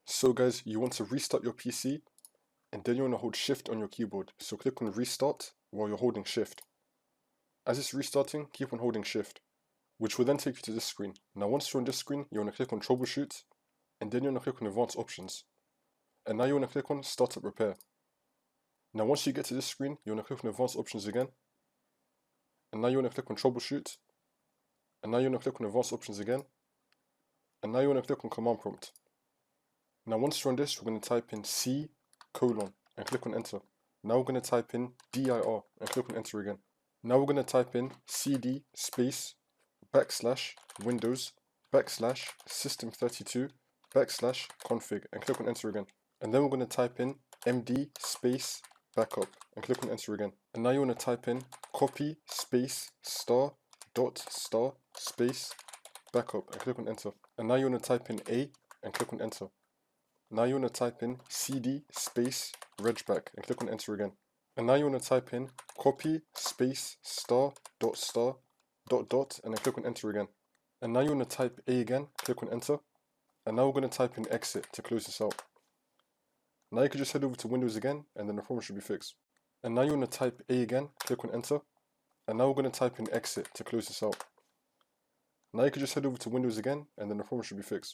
So guys, you want to restart your PC and then you want to hold shift on your keyboard. So click on restart while you're holding shift. As it's restarting, keep on holding shift, which will then take you to this screen. Now once you're on this screen, you want to click on troubleshoot and then you want to click on advanced options. And now you want to click on startup repair. Now once you get to this screen, you want to click on advanced options again. And now you want to click on troubleshoot. And now you want to click on advanced options again. And now you want to click on command prompt. Now once you're on this, we're going to type in C:, and click on enter. Now we're going to type in dir and click on enter again. Now we're going to type in cd space /windows /system32 /config and click on enter again. And then we're going to type in md space backup and click on enter again. And now you want to type in copy space *.* space backup and click on enter. And now you want to type in A and click on enter. Now you want to type in cd space regback and click on enter again. And now you want to type in copy space *.* and then click on enter again. And now you want to type A again, click on enter. And now we're going to type in exit to close this out. Now you can just head over to Windows again and then the problem should be fixed. And now you want to type A again, click on enter. And now we're going to type in exit to close this out. Now you can just head over to Windows again and then the problem should be fixed.